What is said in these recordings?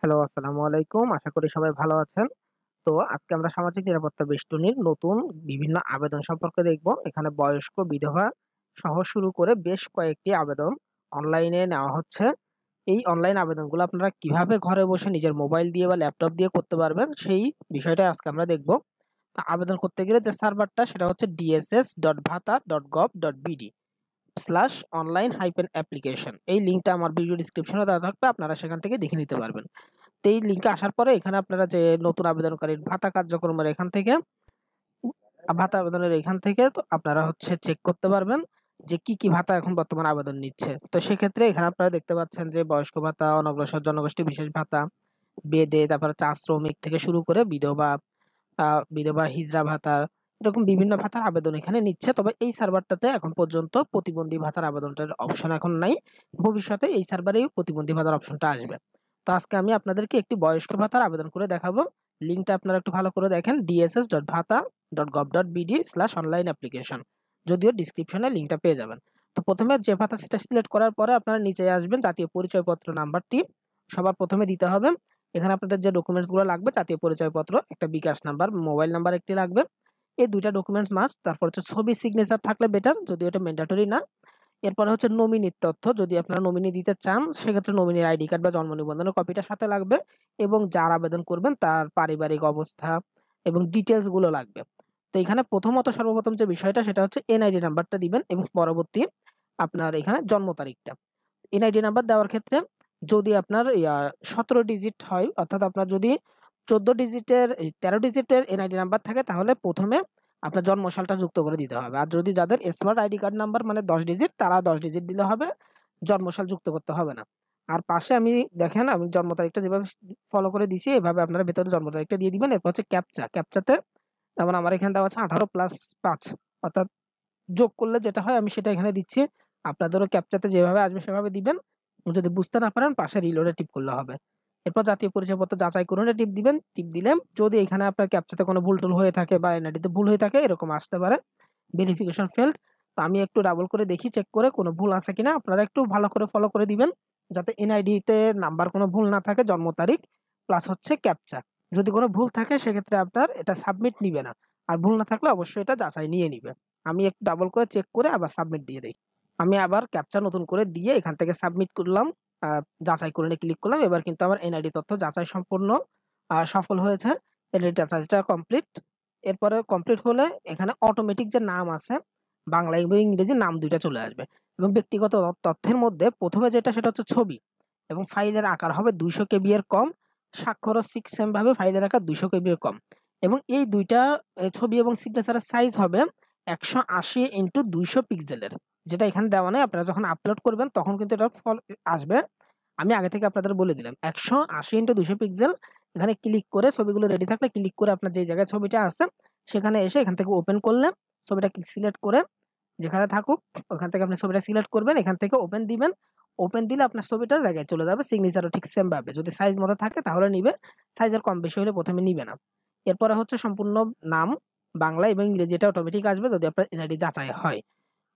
Hello, আসসালামু আলাইকুম। আশা করি সবাই ভালো আছেন। তো আজকে আমরা সামাজিক নিরাপত্তা বেষ্টনীর নতুন বিভিন্ন আবেদন সম্পর্কে দেখব। এখানে বয়স্ক, বিধবা সহ শুরু করে বেশ কয়েকটি আবেদন অনলাইনে নেওয়া হচ্ছে। এই অনলাইন আবেদনগুলো আপনারা কিভাবে ঘরে বসে নিজের মোবাইল দিয়ে বা ল্যাপটপ দিয়ে করতে পারবেন, সেই বিষয়টাই আজকে আমরা দেখব। তো আবেদন করতে গেলে যে সার্ভারটা সেটা হচ্ছে dss.bhata.gov.bd/online-application। এই লিঙ্কটা আমার ভিডিও ডেসক্রিপশনে দেওয়া থাকবে। আপনারা সেখান থেকে দেখে নিতে পারবেন। তো এই লিঙ্কে আসার পরে এখানে আপনারা যে নতুন আবেদনকারীর ভাতা কার্যক্রমের এখান থেকে ভাতা আবেদনের এখান থেকে তো আপনারা হচ্ছে চেক করতে পারবেন যে কি ভাতা এখন বর্তমানে আবেদন নিচ্ছে। তো সেক্ষেত্রে এখানে আপনারা দেখতে পাচ্ছেন যে বয়স্ক ভাতা, অনগ্রসর জনগোষ্ঠী বিশেষ ভাতা, বেদে, তারপরে চা শ্রমিক থেকে শুরু করে বিধবা হিজড়া ভাতা, এরকম বিভিন্ন ভাতার আবেদন এখানে নিচ্ছে। তবে এই সার্ভারটাতে এখন পর্যন্ত প্রতিবন্ধী ভাতার আবেদনটার অপশন এখন নাই। ভবিষ্যতে এই সার্ভারেই প্রতিবন্ধী ভাতার অপশনটা আসবে। তো আজকে আমি আপনাদেরকে একটি বয়স্ক ভাতার আবেদন করে দেখাবো। লিঙ্কটা আপনারা একটু ভালো করে দেখেন, dss.bhata.gov.bd/online application। যদিও ডেসক্রিপশনে লিঙ্কটা পেয়ে যাবেন। তো প্রথমে যে ভাতা সেটা সিলেক্ট করার পরে আপনারা নিচে আসবেন, জাতীয় পরিচয়পত্র নাম্বারটি সবার প্রথমে দিতে হবে। এখানে আপনাদের যে ডকুমেন্টস গুলো লাগবে, জাতীয় পরিচয়পত্র, একটা বিকাশ নাম্বার, মোবাইল নাম্বার একটি লাগবে। এই ২ টা ডকুমেন্টস মাস্ট। তারপর হচ্ছে ছবি, সিগনেচার থাকলে বেটার, যদিও এটা ম্যান্ডেটরি না। এরপরে হচ্ছে নমিনির তথ্য, যদি আপনারা নমিনি দিতে চান সেক্ষেত্রে নমিনির আইডি কার্ড বা জন্ম নিবন্ধনের কপিটা সাথে লাগবে এবং যার আবেদন করবেন তার পারিবারিক অবস্থা এবং ডিটেইলস গুলো লাগবে। তো এখানে সর্বপ্রথম যে বিষয়টা সেটা হচ্ছে এনআইডি নাম্বারটা দিবেন এবং পরবর্তী আপনার এখানে জন্ম তারিখটা। এনআইডি নাম্বার দেওয়ার ক্ষেত্রে যদি আপনার ১৭ ডিজিট হয়, অর্থাৎ আপনার যদি ১৪ ডিজিটের ১৩ ডিজিটের এনআইডি নাম্বার থাকে তাহলে প্রথমে আপনার জন্ম সালটা যুক্ত করে দিতে হবে। আর যদি যাদের স্মার্ট আইডি কার্ড নাম্বার মানে ১০ ডিজিট, তারা ১০ ডিজিট দিলে হবে, জন্ম সাল যুক্ত করতে হবে না। আর পাশে দেখেন আমি জন্ম তারিখটা যেভাবে ফলো করে দিছি, এভাবে আপনারা ভেতরে জন্ম তারিখটা দিয়ে দিবেন। এরপর হচ্ছে ক্যাপচা। ক্যাপচাতে যেমন আমার এখানে দেওয়া আছে 18+5, অর্থাৎ যোগ করলে যেটা হয় আমি সেটা এখানে দিচ্ছি। আপনাদেরও ক্যাপচাতে যেভাবে আসবে সেভাবে দিবেন। যদি বুঝতে না পারেন পাশে রিলোডে টিপ করলে হবে। এরপর জাতীয় পরিচয়পত্র যাচাই করুন এ টিপ দিবেন। টিপ দিলে যদি এখানে আপনার ক্যাপচাতে কোনো ভুল-টুল হয়ে থাকে বা এনআইডিতে ভুল হয়ে থাকে, এরকম আসতে পারে ভেরিফিকেশন ফেইলড। তো আমি একটু ডাবল করে দেখি, চেক করে কোনো ভুল আছে কিনা। আপনারা একটু ভালো করে ফলো করে দিবেন যাতে এনআইডিতে নাম্বার কোনো ভুল না থাকে, জন্ম তারিখ প্লাস হচ্ছে ক্যাপচা। যদি কোনো ভুল থাকে সেক্ষেত্রে আপনার এটা সাবমিট নিবে না। আর ভুল না থাকলে অবশ্যই এটা যাচাই নিয়ে নিবে। আমি একটু ডাবল করে চেক করে আবার সাবমিট দিয়ে দেই। আমি আবার ক্যাপচা নতুন করে দিয়ে এখান থেকে সাবমিট করলাম। আ যাচাই করে ক্লিক করলাম। এবার কিন্তু আমার এনআইডি তথ্য যাচাই সম্পূর্ণ সফল হয়েছে। এনআইডি যাচাইটা কমপ্লিট। এরপরে কমপ্লিট হলে এখানে অটোমেটিক যে নাম আছে, বাংলা এবং ইংরেজি নাম ২ টা চলে আসবে। এবং ব্যক্তিগত তথ্যের মধ্যে ১ম এ যেটা সেটা হচ্ছে ছবি এবং ফাইলের আকার হবে ২০০ কেবি এর কম। স্বাক্ষরও সেম ভাবে ফাইলের আকার ২০০ কেবি এর কম। এবং এই ২ টা ছবি এবং সিগনেচারের সাইজ হবে ১৮০x২০০ পিক্সেলের। যেটা এখানে দেওয়া নাই। আপনারা যখন আপলোড করবেন তখন কিন্তু এটা আসবে। আমি আগে থেকে আপনাদের বলে দিলাম ১৮০x২০০ পিক্সেল। এখানে ক্লিক করে ছবিগুলো রেডি থাকলে ক্লিক করে আপনার যে জায়গায় ছবিটা আছে সেখানে এসে এখান থেকে ওপেন করলে ছবিটা সিলেক্ট করে যেখানে থাকুক ওখান থেকে আপনি ছবিটা সিলেক্ট করবেন। এখান থেকে ওপেন দিবেন। ওপেন দিলে আপনার ছবিটা জায়গায় চলে যাবে। সিগনেচারও ঠিক সেম ভাবে। যদি সাইজ মতো থাকে তাহলে নিবে। সাইজের কম বেশি হলে ১ম এ নিবে না। এরপরে হচ্ছে সম্পূর্ণ নাম বাংলা এবং ইংরেজি, এটা অটোমেটিক আসবে যদি আপনার এনআইডি যাচাই হয়।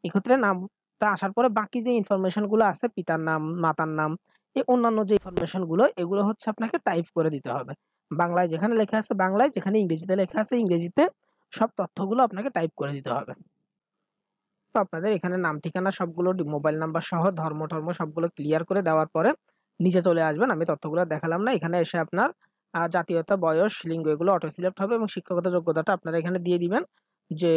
এক্ষেত্রে নামটা আসার পরে বাকি যে ইনফরমেশন গুলো আছে, পিতার নাম, মাতার নাম, এই অন্যান্য যে ইনফরমেশন গুলো এগুলো হচ্ছে আপনাকে টাইপ করে দিতে হবে। বাংলায় যেখানে লেখা আছে বাংলায়, যেখানে ইংরেজিতে লেখা আছে ইংরেজিতে, সব তথ্যগুলো আপনাকে টাইপ করে দিতে হবে। তো আপনাদের এখানে নাম, ঠিকানা সবগুলো মোবাইল নাম্বার সহ ধর্ম-টর্ম সবগুলো ক্লিয়ার করে দেওয়ার পরে নিচে চলে আসবেন। আমি তথ্যগুলো দেখালাম না। এখানে এসে আপনার জাতীয়তা, বয়স, লিঙ্গ এগুলো অটো সিলেক্ট হবে এবং শিক্ষাগত যোগ্যতাটা আপনারা এখানে দিয়ে দিবেন। যে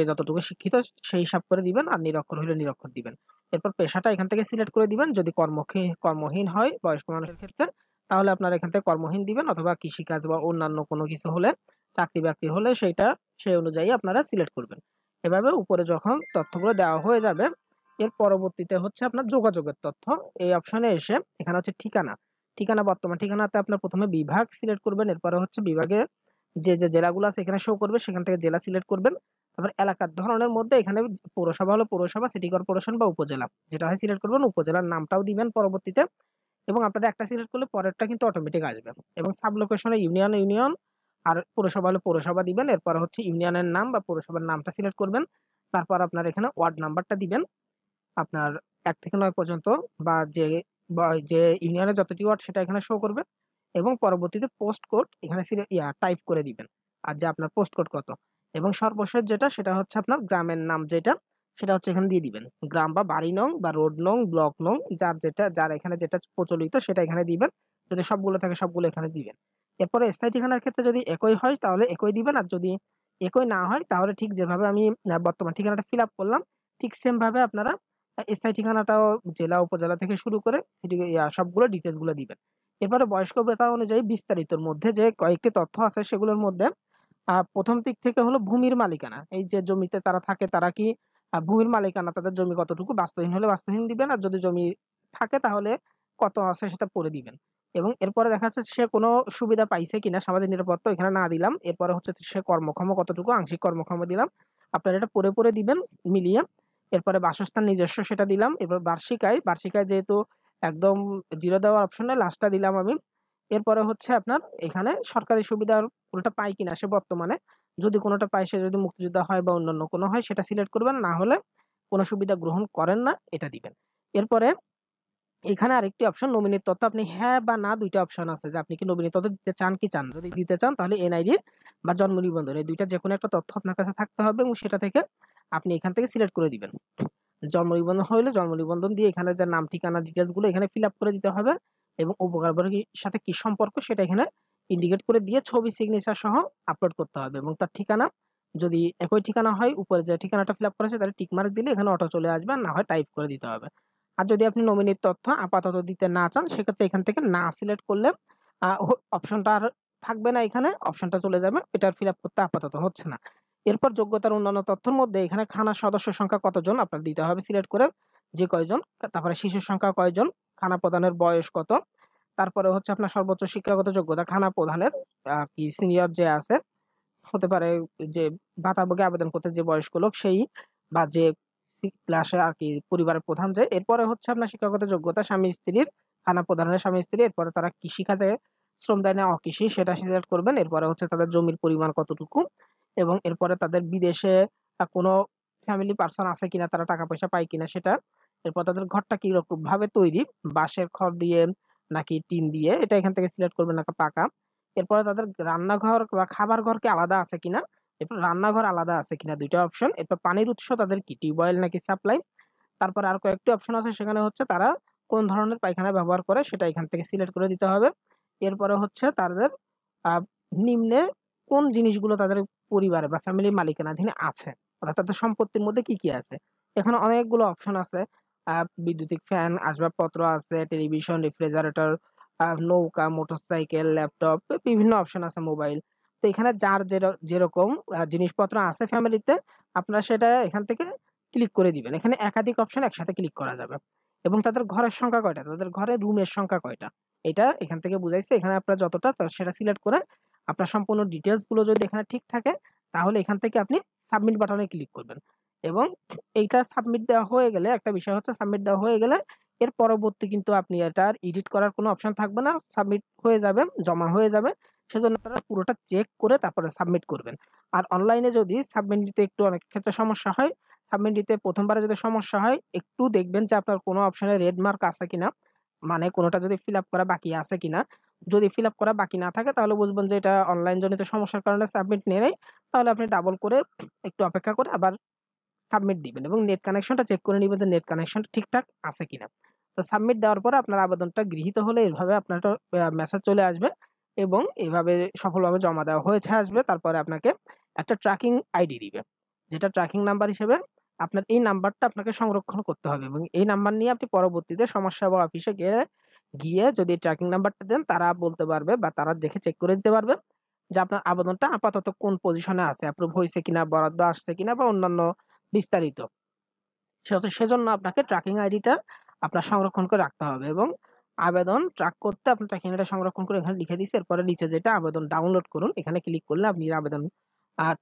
যতটুকু শিক্ষিত সেই হিসাব করে দিবেন আর নিরক্ষর হলে নিরক্ষর দিবেন। এরপর পেশাটা এখান থেকে সিলেক্ট করে দিবেন। যদি কর্মহীন হয় বয়স্ক মানুষের ক্ষেত্রে তাহলে আপনারা এখান থেকে কর্মহীন দিবেন, অথবা কৃষিকাজ বা অন্যান্য কোনো কিছু হলে, চাকরি-বাকরি হলে সেইটা সেই অনুযায়ী আপনারা সিলেক্ট করবেন। এভাবে উপরে যখন তথ্যগুলো দেওয়া হয়ে যাবে, এর পরবর্তীতে হচ্ছে আপনার যোগাযোগের তথ্য। এই অপশনে এসে এখানে হচ্ছে ঠিকানা। বর্তমান ঠিকানাতে আপনার ১ম এ বিভাগ সিলেক্ট করবেন। এরপরে হচ্ছে বিভাগে যে জেলাগুলো আছে এখানে শো করবে, সেখান থেকে জেলা সিলেক্ট করবেন। তারপর এলাকার ধরনের মধ্যে এখানে পৌরসভা হলে পৌরসভা, সিটি কর্পোরেশন বা উপজেলা যেটা হয় সিলেক্ট করবেন। উপজেলার নামটাও দিবেন পরবর্তীতে। এবং আপনারা একটা সিলেক্ট করলে পরেরটা কিন্তু অটোমেটিক আসবে। এবং সাব লোকেশনে ইউনিয়ন আর পৌরসভা হলে পৌরসভা দিবেন। এরপর হচ্ছে ইউনিয়নের নাম বা পৌরসভার নামটা সিলেক্ট করবেন। তারপর আপনার এখানে ওয়ার্ড নাম্বারটা দিবেন। আপনার ১ থেকে ৯ পর্যন্ত বা যে ইউনিয়নের যতটি ওয়ার্ড সেটা এখানে শো করবে। এবং পরবর্তীতে পোস্ট কোড এখানে টাইপ করে দিবেন। আর যে আপনার পোস্ট কোড কত, এবং সর্বশেষ যেটা সেটা হচ্ছে আপনার গ্রামের নাম যেটা, সেটা হচ্ছে এখানে দিয়ে দিবেন। গ্রাম বা বাড়ি নং বা রোড নং, ব্লক নং, যার এখানে যেটা প্রচলিত সেটা এখানে দিবেন। যদি সবগুলো থাকে সবগুলো এখানে দিবেন। এরপরে স্থায়ী ঠিকানার ক্ষেত্রে যদি একই হয় তাহলে একই দিবেন। আর যদি একই না হয় তাহলে ঠিক যেভাবে আমি বর্তমান ঠিকানাটা ফিল আপ করলাম, ঠিক সেম ভাবে আপনারা স্থায়ী ঠিকানাটাও জেলা, উপজেলা থেকে শুরু করে সবগুলো ডিটেইলস গুলো দিবেন। এরপরে বয়স্ক ভাতা অনুযায়ী বিস্তারিতর মধ্যে যে কয়েকটি তথ্য আছে সেগুলোর মধ্যে ১ম দিক থেকে হলো ভূমির মালিকানা। এই যে জমিতে তারা থাকে তারা কি ভূমির মালিকানা, তাদের জমি কতটুকু, বাস্তবহীন হলে বাস্তবহীন দিবেন। আর যদি জমি থাকে তাহলে কত আছে সেটা পড়ে দিবেন। এবং এরপরে দেখা যাচ্ছে সে কোনো সুবিধা পাইছে কিনা, সামাজিক নিরাপত্তা এখানে না দিলাম। এরপরে হচ্ছে সে কর্মক্ষম কতটুকু, আংশিক কর্মক্ষম দিলাম। আপনারা এটা পড়ে দিবেন মিলিয়ে। এরপরে বাসস্থান নিজস্ব সেটা দিলাম। এবার বার্ষিক আয় যেহেতু একদম 0 দেওয়ার অপশন নাই, লাস্টটা দিলাম আমি। এরপরে হচ্ছে আপনার এখানে সরকারি সুবিধার কোনটা পায় কিনা সে বর্তমানে। যদি কোনটা পায়, সে যদি মুক্তিযোদ্ধা হয় বা অন্যান্য কোনো হয় সেটা সিলেক্ট করবেন। না হলে কোন সুবিধা গ্রহণ করেন না এটা দিবেন। এরপরে এখানে আরেকটি অপশন নমিনির তথ্য, আপনি হ্যাঁ বা না ২ টা অপশন আছে যে আপনি কি নমিনির তথ্য দিতে চান কি চান। যদি দিতে চান তাহলে এনআইডি বা জন্ম নিবন্ধন, এই ২ টার যেকোনো একটা তথ্য আপনার কাছে থাকতে হবে এবং সেটা থেকে আপনি এখান থেকে সিলেক্ট করে দিবেন। জন্ম নিবন্ধন হইলে জন্ম নিবন্ধন দিয়ে এখানে যে নাম, ঠিকানা ডিটেইলস গুলো এখানে ফিল আপ করে দিতে হবে এবং উপকারভোগীর সাথে কি সম্পর্ক সেটা এখানে ইন্ডিকেট করে দিয়ে ছবি, সিগনেচার সহ আপলোড করতে হবে। এবং তার ঠিকানা যদি একই ঠিকানা হয়, উপরে যে ঠিকানাটা ফিল আপ করেছে তাহলে টিক মার্ক দিলে এখানে অটো চলে আসবে, আর না হয় টাইপ করে দিতে হবে। আর যদি আপনি নমিনির তথ্য আপাতত দিতে না চান সেক্ষেত্রে এখান থেকে না সিলেক্ট করলে অপশনটা আর থাকবে না, এখানে অপশনটা চলে যাবে, এটা ফিল আপ করতে আপাতত হচ্ছে না। এরপর যোগ্যতার অন্যান্য তথ্যের মধ্যে এখানে থানার সদস্য সংখ্যা কতজন আপনার দিতে হবে সিলেক্ট করে, যে কয়জন। তারপরে শিশুর সংখ্যা কয়জন, থানা প্রধানের বয়স কত, তারপরে হচ্ছে আপনার সর্বোচ্চ শিক্ষাগত যোগ্যতা, থানা প্রধানের কি সিনিয়র যে আছে, হতে পারে যে ভাতাভোগী আবেদন করতে যে বয়স্ক লোক সেই, বা যে ক্লাসে আর কি পরিবারের প্রধান যে। এরপরে হচ্ছে আপনার শিক্ষাগত যোগ্যতা স্বামী স্ত্রীর, থানা প্রধানের স্বামী স্ত্রী। এরপরে তারা কৃষিকাজে শ্রম দেয় না অকৃষি সেটা সিলেক্ট করবেন। এরপরে হচ্ছে তাদের জমির পরিমাণ কতটুকু, এবং এরপরে তাদের বিদেশে কোনো ফ্যামিলি পার্সন আছে কিনা, তারা টাকা পয়সা পায় কিনা সেটা। এরপর তাদের ঘরটা কিরকম ভাবে তৈরি, বাঁশের খড় দিয়ে নাকি টিন দিয়ে, এটা এখান থেকে সিলেক্ট করবেন নাকি পাকা। এরপরে তাদের রান্নাঘর বা খাবার ঘর কি আলাদা আছে কিনা, এরপর রান্নাঘর আলাদা আছে কিনা ২ টা অপশন। এরপর পানির উৎস তাদের কি টিউবওয়েল নাকি সাপ্লাই। তারপরে আর কয়েকটি অপশন আছে, সেখানে হচ্ছে তারা কোন ধরনের পায়খানা ব্যবহার করে সেটা এখান থেকে সিলেক্ট করে দিতে হবে। এরপরে হচ্ছে তাদের আ নিম্নে কোন জিনিসগুলো তাদের পরিবারে বা ফ্যামিলির মালিকানাধীন আছে, অর্থাৎ তাদের সম্পত্তির মধ্যে কি আছে। এখানে অনেকগুলো অপশন আছে। আ বৈদ্যুতিক ফ্যান, আসবাবপত্র আছে, টেলিভিশন, রেফ্রিজারেটর, নৌকা, মোটরসাইকেল, ল্যাপটপ, বিভিন্ন অপশন আছে, মোবাইল। তো এখানে যার যেরকম জিনিসপত্র আছে ফ্যামিলিতে, আপনারা সেটা এখান থেকে ক্লিক করে দিবেন। এখানে একাধিক অপশন একসাথে ক্লিক করা যাবে। এবং তাদের ঘরের সংখ্যা কয়টা, তাদের ঘরে রুমের সংখ্যা কয়টা, এটা এখান থেকে বুঝাইছে। এখানে আপনার যতটা সেটা সিলেক্ট করে আপনার সম্পূর্ণ ডিটেইলস গুলো যদি এখানে ঠিক থাকে তাহলে এখান থেকে আপনি সাবমিট বাটনে ক্লিক করবেন। এবং এইটা সাবমিট দেওয়া হয়ে গেলে, একটা বিষয় হচ্ছে সাবমিট দেওয়া হয়ে গেলে এর পরবর্তী কিন্তু আপনি এটার এডিট করার কোনো অপশন থাকবে না। সাবমিট হয়ে যাবে, জমা হয়ে যাবে। সেজন্য আপনারা পুরোটা চেক করে তারপরে সাবমিট করবেন। আর অনলাইনে যদি সাবমিট দিতে একটু অনেক ক্ষেত্রে সমস্যা হয়, সাবমিট দিতে ১ম বারে যদি সমস্যা হয়, একটু দেখবেন যে আপনার কোনো অপশনে রেড মার্ক আছে কিনা। মানে কোনটা যদি ফিল আপ করা বাকি আছে কিনা। যদি ফিল আপ করা বাকি না থাকে তাহলে বুঝবেন যে এটা অনলাইন জনিত সমস্যার কারণে সাবমিট নেয় নাই। তাহলে আপনি ডাবল করে একটু অপেক্ষা করে আবার সাবমিট দিবেন এবং নেট কানেকশনটা চেক করে নিবেন যে নেট কানেকশনটা ঠিকঠাক আছে কিনা। তো সাবমিট দেওয়ার পরে আপনার আবেদনটা গৃহীত হলে এভাবে আপনার একটা মেসেজ চলে আসবে এবং এভাবে সফলভাবে জমা দেওয়া হয়েছে আসবে। তারপরে আপনাকে একটা ট্র্যাকিং আইডি দিবে। যেটা ট্র্যাকিং নাম্বার হিসেবে আপনার এই নাম্বারটা আপনাকে সংরক্ষণ করতে হবে এবং এই নাম্বার নিয়ে আপনি পরবর্তীতে সমাজসেবা অফিসে গিয়ে যদি ট্র্যাকিং নাম্বারটা দেন, তারা বলতে পারবে বা তারা দেখে চেক করে দিতে পারবে যে আপনার আবেদনটা আপাতত কোন পজিশনে আছে, অ্যাপ্রুভ হইছে কিনা, বরাদ্দ আসছে কিনা বা অন্যান্য বিস্তারিত। সেজন্য আপনাকে ট্র্যাকিং আইডিটা আপনার সংরক্ষণ করে রাখতে হবে এবং আবেদন ট্র্যাক করতে আপনার ট্র্যাকিং আইডিটা সংরক্ষণ করে এখানে লিখে দিয়েছি। এরপরে নিচে যেটা আবেদন ডাউনলোড করুন, এখানে ক্লিক করলে আপনি আবেদন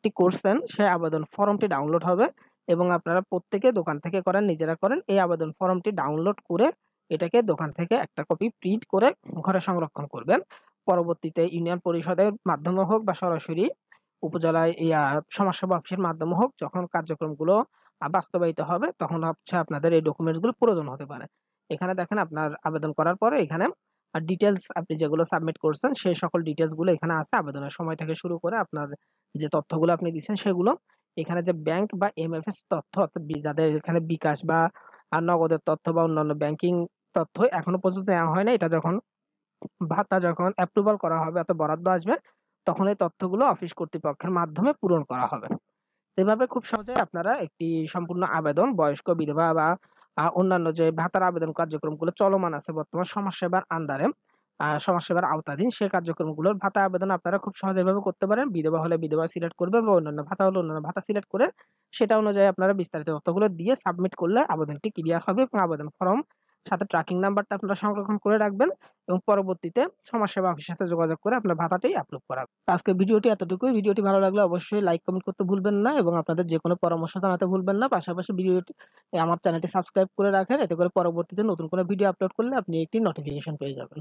টি করছেন সেই আবেদন ফর্মটি ডাউনলোড হবে এবং আপনারা প্রত্যেকে দোকান থেকে করেন, নিজেরা করেন। এই আবেদন ফর্মটি ডাউনলোড করে এটাকে দোকান থেকে একটা কপি প্রিন্ট করে ঘরে সংরক্ষণ করবেন। পরবর্তীতে ইউনিয়ন পরিষদের মাধ্যমে হোক বা সরাসরি উপজেলায় সমাজসেবা অফিসের মাধ্যমে হোক, যখন কার্যক্রমগুলো বাস্তবায়িত হবে তখন হচ্ছে আপনাদের এই ডকুমেন্টস গুলো প্রয়োজন হতে পারে। এখানে দেখেন আপনার আবেদন করার পরে এখানে আর ডিটেইলস আপনি যেগুলো সাবমিট করছেন সেই সকল ডিটেইলস গুলো এখানে আছে। আবেদনের সময় থেকে শুরু করে আপনার যে তথ্যগুলো আপনি দিচ্ছেন সেগুলো। এখানে যে ব্যাংক বা এমএফএস তথ্য অর্থাৎ যাদের এখানে বিকাশ বা নগদের তথ্য বা অন্যান্য ব্যাংকিং তথ্য এখনো পর্যন্ত নেওয়া হয় না। এটা যখন ভাতা যখন অ্যাপ্রুভাল করা হবে অর্থাৎ বরাদ্দ আসবে, তখন এই তথ্যগুলো অফিস কর্তৃপক্ষের মাধ্যমে পূরণ করা হবে। এভাবে খুব সহজেই আপনারা একটি সম্পূর্ণ আবেদন বয়স্ক বিধবা বা অন্যান্য যে ভাতার আবেদন কার্যক্রমগুলো চলমান আছে বর্তমান সমাজসেবার আন্ডারে, সমাজসেবার আওতাধীন সে কার্যক্রমগুলোর ভাতা আবেদন আপনারা খুব সহজে এভাবে করতে পারেন। বিধবা হলে বিধবা সিলেক্ট করবেন বা অন্যান্য ভাতা হলে অন্যান্য ভাতা সিলেক্ট করে সেটা অনুযায়ী আপনারা বিস্তারিত তথ্যগুলো দিয়ে সাবমিট করলে আবেদনটি ক্লিয়ার হবে এবং আবেদন ফরম সাথে ট্র্যাকিং নাম্বারটা আপনারা সংরক্ষণ করে রাখবেন এবং পরবর্তীতে সমাজসেবা অফিসের সাথে যোগাযোগ করে আপনার ভাতাটি অ্যাপ্রুভ করাবেন। আজকের ভিডিওটি এতটুকুই। ভিডিওটি ভালো লাগলে অবশ্যই লাইক, কমেন্ট করতে ভুলবেন না এবং আপনাদের যেকোনো পরামর্শ জানাতে ভুলবেন না। পাশাপাশি ভিডিওটি আমার চ্যানেলটি সাবস্ক্রাইব করে রাখেন। এতে করে পরবর্তীতে নতুন কোনো ভিডিও আপলোড করলে আপনি একটি নোটিফিকেশন পেয়ে যাবেন।